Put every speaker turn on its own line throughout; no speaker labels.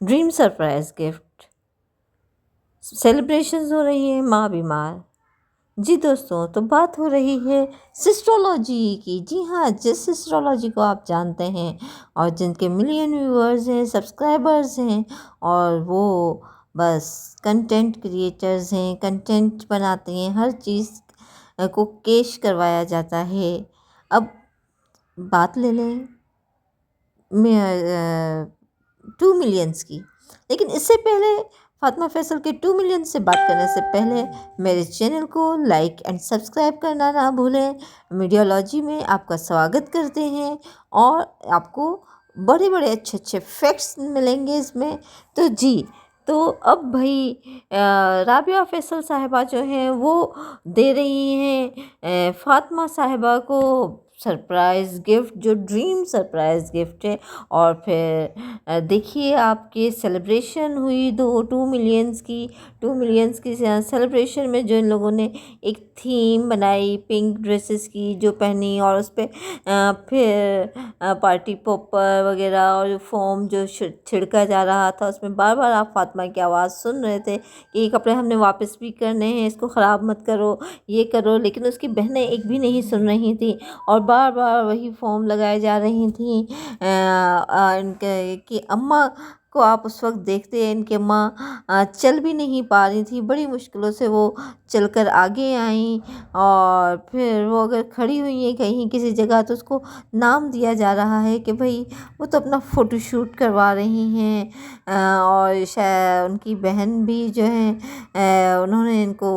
Dream surprise gift, celebrations हो रही है, माँ बीमार। जी दोस्तों, तो बात हो रही है सिस्ट्रोलॉजी की। जी हाँ, जिस सिस्ट्रोलॉजी को आप जानते हैं और जिनके मिलियन व्यूअर्स हैं, सब्सक्राइबर्स हैं, और वो बस कंटेंट क्रिएटर्स हैं, कंटेंट बनाते हैं, हर चीज़ को पेश करवाया जाता है। अब बात ले लें 2 मिलियंस की। लेकिन इससे पहले फातिमा फैसल के 2 मिलियन से बात करने से पहले मेरे चैनल को लाइक एंड सब्सक्राइब करना ना भूलें। मीडियोलॉजी में आपका स्वागत करते हैं और आपको बड़े बड़े अच्छे अच्छे फैक्ट्स मिलेंगे इसमें। तो जी, तो अब भाई राबिया फैसल साहिबा जो हैं वो दे रही हैं फातिमा साहिबा को सरप्राइज़ गिफ्ट, जो ड्रीम सरप्राइज़ गिफ्ट है। और फिर देखिए, आपके सेलिब्रेशन हुई 2 मिलियंस की सेलिब्रेशन में जो इन लोगों ने एक थीम बनाई पिंक ड्रेसेस की जो पहनी, और उस पर फिर पार्टी पॉपर वगैरह और फोम जो छिड़का जा रहा था, उसमें बार बार आप फातिमा की आवाज़ सुन रहे थे कि ये कपड़े हमने वापस भी करने हैं, इसको ख़राब मत करो, ये करो। लेकिन उसकी बहनें एक भी नहीं सुन रही थी और बार बार वही फॉर्म लगाए जा रही थी। इनके कि अम्मा को आप उस वक्त देखते हैं, इनके अम्मा चल भी नहीं पा रही थी, बड़ी मुश्किलों से वो चलकर आगे आई। और फिर वो अगर खड़ी हुई है कहीं किसी जगह तो उसको नाम दिया जा रहा है कि भाई वो तो अपना फ़ोटोशूट करवा रही हैं। और शायद उनकी बहन भी जो है उन्होंने इनको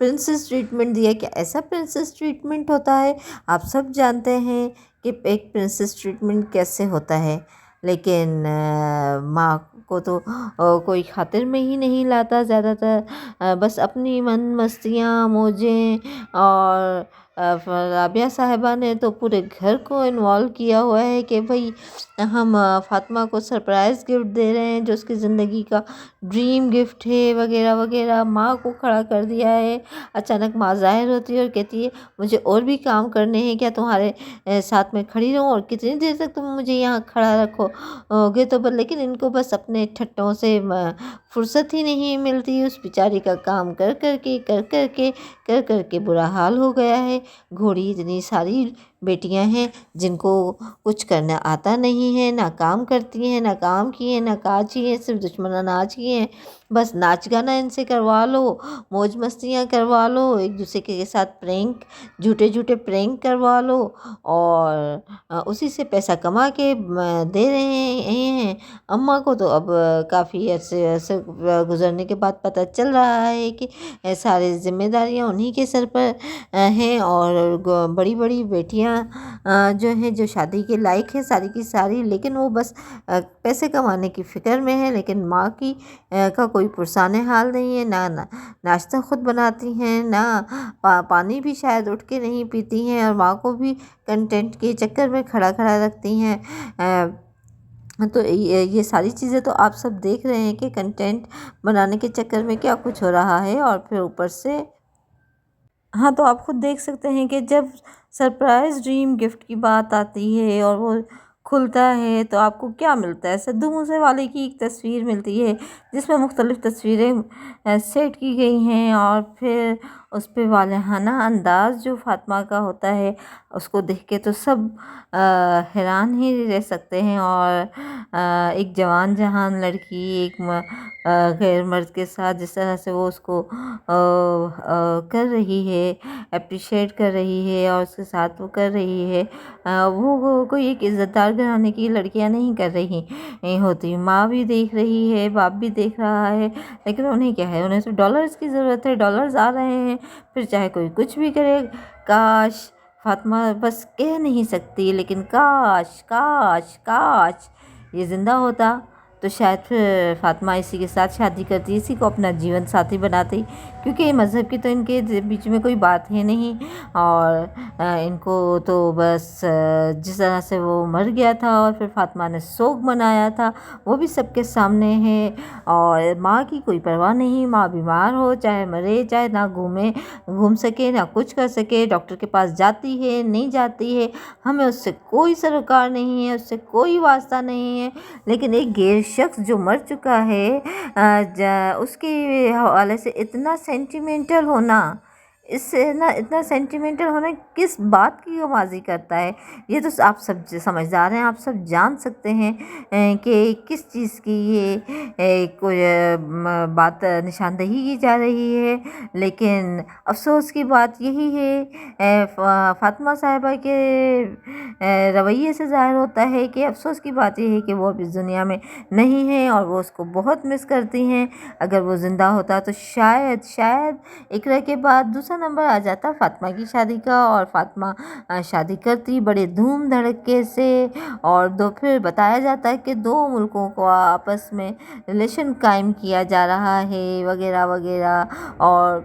प्रिंसेस ट्रीटमेंट दिया। क्या ऐसा प्रिंसेस ट्रीटमेंट होता है? आप सब जानते हैं कि एक प्रिंसेस ट्रीटमेंट कैसे होता है, लेकिन माँ को तो कोई खातिर में ही नहीं लाता ज़्यादातर। बस अपनी मन मस्तियाँ मौजें। और राबिया साहिबा ने तो पूरे घर को इन्वॉल्व किया हुआ है कि भाई हम फातिमा को सरप्राइज़ गिफ्ट दे रहे हैं जो उसकी ज़िंदगी का ड्रीम गिफ्ट है वगैरह वगैरह। माँ को खड़ा कर दिया है। अचानक माँ ज़ाहिर होती है और कहती है मुझे और भी काम करने हैं, क्या तुम्हारे साथ में खड़ी रहूं और कितनी देर तक तुम मुझे यहाँ खड़ा रखोगे? तो लेकिन इनको बस अपने ठट्टों से फुर्सत ही नहीं मिलती। उस बेचारी का काम कर कर के बुरा हाल हो गया है। घोड़ी इतनी सारी बेटियां हैं जिनको कुछ करना आता नहीं है, ना काम करती हैं, ना काम किए, ना काज किए, सिर्फ दुश्मना नाच किए हैं। बस नाच गाना इनसे करवा लो, मौज मस्तियाँ करवा लो, एक दूसरे के साथ प्रैंक, झूठे झूठे प्रैंक करवा लो, और उसी से पैसा कमा के दे रहे हैं। अम्मा को तो अब काफ़ी ऐसे गुजरने के बाद पता चल रहा है कि सारी जिम्मेदारियां उन्हीं के सर पर हैं। और बड़ी बड़ी बेटियां जो हैं जो शादी के लायक हैं सारी की सारी, लेकिन वो बस पैसे कमाने की फ़िक्र में है। लेकिन माँ की का कोई पुरसाने हाल नहीं है, ना नाश्ता खुद बनाती हैं, ना पानी भी शायद उठ के नहीं पीती हैं, और माँ को भी कंटेंट के चक्कर में खड़ा खड़ा रखती हैं। तो ये सारी चीज़ें तो आप सब देख रहे हैं कि कंटेंट बनाने के चक्कर में क्या कुछ हो रहा है। और फिर ऊपर से हाँ, तो आप खुद देख सकते हैं कि जब सरप्राइज़ ड्रीम गिफ्ट की बात आती है और वो खुलता है तो आपको क्या मिलता है? सिद्धू मूसेवाले की एक तस्वीर मिलती है जिसमें मुख्तलिफ़ तस्वीरें सेट की गई हैं, और फिर उस पे वालहाना अंदाज़ जो फातिमा का होता है उसको देख के तो सब हैरान ही रह सकते हैं। और एक जवान जहान लड़की एक गैर मर्द के साथ जिस तरह से वो उसको कर रही है, अप्रिशिएट कर रही है और उसके साथ वो कर रही है, वो कोई एक इज़्ज़तदार घराने की लड़कियां नहीं कर रही होती। माँ भी देख रही है, बाप भी देख रहा है, लेकिन उन्हें क्या है, उन्हें तो डॉलर्स की ज़रूरत है, डॉलर्स आ रहे हैं, फिर चाहे कोई कुछ भी करे। काश फातिमा बस कह नहीं सकती, लेकिन काश काश काश ये ज़िंदा होता तो शायद फिर फातिमा इसी के साथ शादी करती, इसी को अपना जीवन साथी बनाती, क्योंकि मज़हब की तो इनके बीच में कोई बात है नहीं। और इनको तो बस जिस तरह से वो मर गया था और फिर फातिमा ने सोग मनाया था वो भी सबके सामने है। और माँ की कोई परवाह नहीं, माँ बीमार हो चाहे मरे, चाहे ना घूम सके ना कुछ कर सके, डॉक्टर के पास जाती है नहीं जाती है, हमें उससे कोई सरोकार नहीं है, उससे कोई वास्ता नहीं है। लेकिन एक गैर شخص جو مر چکا ہے اس کے حوالے سے اتنا سینٹیمنٹل ہونا، اس سے نا اتنا سینٹیمنٹل ہونا کس بات کی غمازی کرتا ہے؟ یہ تو آپ سب سمجھدار ہیں، آپ سب جان سکتے ہیں کہ کس چیز کی یہ کوئی بات نشاندہی کی جا رہی ہے۔ لیکن افسوس کی بات یہی ہے، فاطمہ صاحبہ کے رویے سے ظاہر ہوتا ہے کہ افسوس کی بات یہ ہے کہ وہ اب اس دنیا میں نہیں ہیں اور وہ اس کو بہت مس کرتی ہیں۔ اگر وہ زندہ ہوتا تو شاید اقرا کے بعد دوسرا نمبر آ جاتا فاطمہ کی شادی کا، اور فاطمہ شادی کرتی بڑے دھوم دھڑکے سے، اور پھر بتایا جاتا ہے کہ 2 ملکوں کو آپس میں ریلیشن قائم کیا جا رہا ہے وغیرہ وغیرہ، اور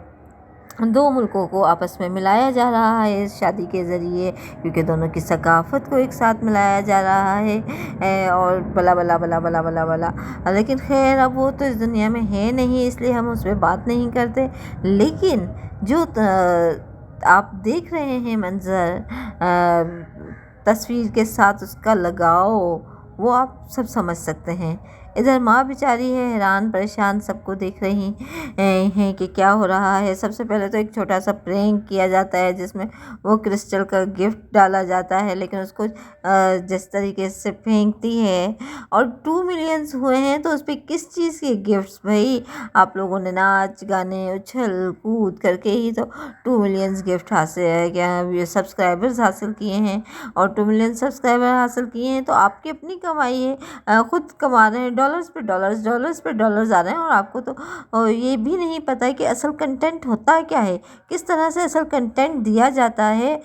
2 ملکوں کو آپس میں ملایا جا رہا ہے اس شادی کے ذریعے، کیونکہ دونوں کی ثقافت کو ایک ساتھ ملایا جا رہا ہے، اور بلا بلا بلا بلا بلا بلا۔ لیکن خیر اب وہ تو اس دنیا میں ہے نہیں، اس لیے ہم اس پہ بات نہیں کرتے۔ لیکن جو آپ دیکھ رہے ہیں منظر، تصویر کے ساتھ اس کا لگاؤ، وہ آپ سب سمجھ سکتے ہیں۔ ادھر ماں بیچاری ہے حیران پریشان، سب کو دیکھ رہی ہیں کہ کیا ہو رہا ہے۔ سب سے پہلے تو ایک چھوٹا سا پرینک کیا جاتا ہے جس میں وہ کرسٹل کا گفٹ ڈالا جاتا ہے، لیکن اس کو جس طریقے سے پھینکتی ہے، اور 2 ملینز ہوئے ہیں تو اس پہ کس چیز کے گفٹس بھائی؟ آپ لوگوں نے ناچ گانے اچھل کود کر کے ہی تو 2 ملینز گفٹ حاصل سبسکرائبرز حاصل کیے ہیں، اور 2 ملین سبسکرائبر حاصل کیے ہیں تو آپ کی اپنی کمائی ہے، خود کما رہے ہیں، ڈالرز پہ ڈالرز آ رہے ہیں، اور آپ کو تو یہ بھی نہیں پتہ کہ اصل کنٹینٹ ہوتا کیا ہے، کس طرح سے اصل کنٹینٹ دیا جاتا ہے،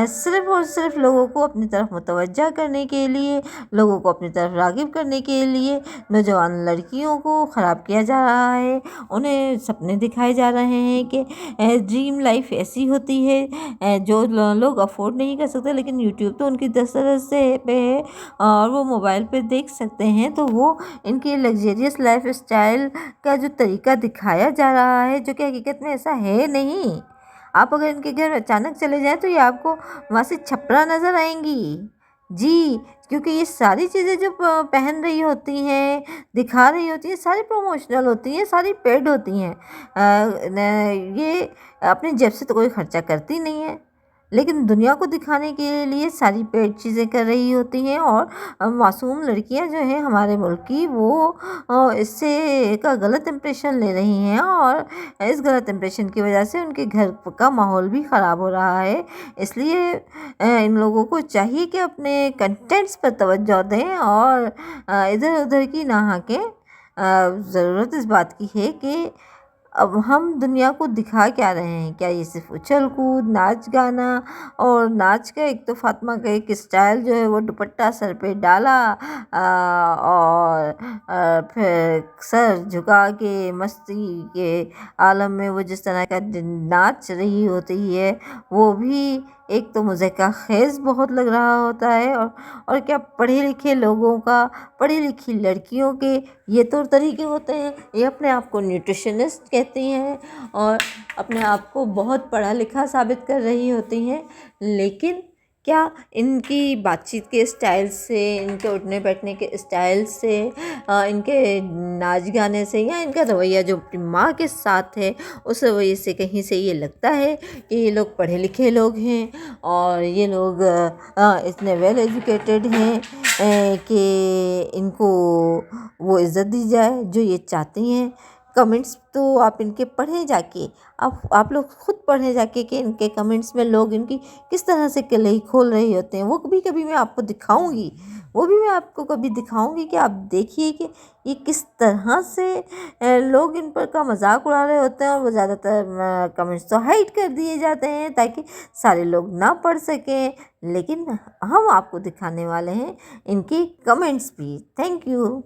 صرف اور صرف لوگوں کو اپنی طرف متوجہ کرنے کے لیے، لوگوں کو اپنی طرف راغب کرنے کے لیے۔ نوجوان لڑکیوں کو خراب کیا جا رہا ہے، انہیں سپنے دکھائے جا رہے ہیں کہ ڈریم لائف ایسی ہوتی ہے جو لوگ افورڈ نہیں کر سکتے، لیکن یوٹیوب تو ان کی دسترس سے پہ ہے اور وہ موبائل پہ دیکھ سکتے ہیں، تو وہ ان کی لگزریس لائف اسٹائل کا جو طریقہ دکھایا جا رہا ہے، جو کہ حقیقت میں ایسا ہے نہیں۔ آپ اگر ان کے گھر اچانک چلے جائیں تو یہ آپ کو وہاں سے چھپرا نظر آئیں گی، جی، کیونکہ یہ ساری چیزیں جو پہن رہی ہوتی ہیں، دکھا رہی ہوتی ہیں، ساری پروموشنل ہوتی ہیں، ساری پیڈ ہوتی ہیں، یہ اپنی جیب سے تو کوئی خرچہ کرتی نہیں ہے، لیکن دنیا کو دکھانے کے لیے ساری پیڈ چیزیں کر رہی ہوتی ہیں، اور معصوم لڑکیاں جو ہیں ہمارے ملک کی، وہ اس سے کا غلط امپریشن لے رہی ہیں، اور اس غلط امپریشن کی وجہ سے ان کے گھر کا ماحول بھی خراب ہو رہا ہے۔ اس لیے ان لوگوں کو چاہیے کہ اپنے کنٹینٹس پر توجہ دیں اور ادھر ادھر کی نہ ہانکیں۔ ضرورت اس بات کی ہے کہ اب ہم دنیا کو دکھا کیا رہے ہیں؟ کیا یہ صرف اچھل کود، ناچ گانا، اور ناچ کا ایک تو فاطمہ کا ایک اسٹائل جو ہے وہ دوپٹہ سر پہ ڈالا اور پھر سر جھکا کے مستی کے عالم میں وہ جس طرح کا ناچ رہی ہوتی ہے، وہ بھی ایک تو مضحکہ خیز بہت لگ رہا ہوتا ہے، اور کیا پڑھے لکھے لوگوں کا، پڑھی لکھی لڑکیوں کے یہ طور طریقے ہوتے ہیں، یہ اپنے آپ کو نیوٹریشنسٹ کہتی ہیں اور اپنے آپ کو بہت پڑھا لکھا ثابت کر رہی ہوتی ہیں، لیکن کیا ان کی بات چیت کے اسٹائل سے، ان کے اٹھنے بیٹھنے کے اسٹائل سے، ان کے ناچ گانے سے، یا ان کا رویہ جو اپنی ماں کے ساتھ ہے اس رویے سے کہیں سے یہ لگتا ہے کہ یہ لوگ پڑھے لکھے لوگ ہیں اور یہ لوگ اتنے ویل ایجوکیٹڈ ہیں کہ ان کو وہ عزت دی جائے جو یہ چاہتی ہیں؟ کمنٹس تو آپ ان کے پڑھیں جا کے، آپ لوگ خود پڑھیں جا کے کہ ان کے کمنٹس میں لوگ ان کی کس طرح سے کلیئی کھول رہے ہوتے ہیں۔ وہ کبھی میں آپ کو دکھاؤں گی، کبھی دکھاؤں گی کہ آپ دیکھیے کہ یہ کس طرح سے لوگ ان پر کا مذاق اڑا رہے ہوتے ہیں، اور وہ زیادہ تر کمنٹس تو ہائڈ کر دیے جاتے ہیں تاکہ سارے لوگ نہ پڑھ سکیں، لیکن ہم آپ کو دکھانے والے ہیں ان کی کمنٹس بھی۔ Thank you.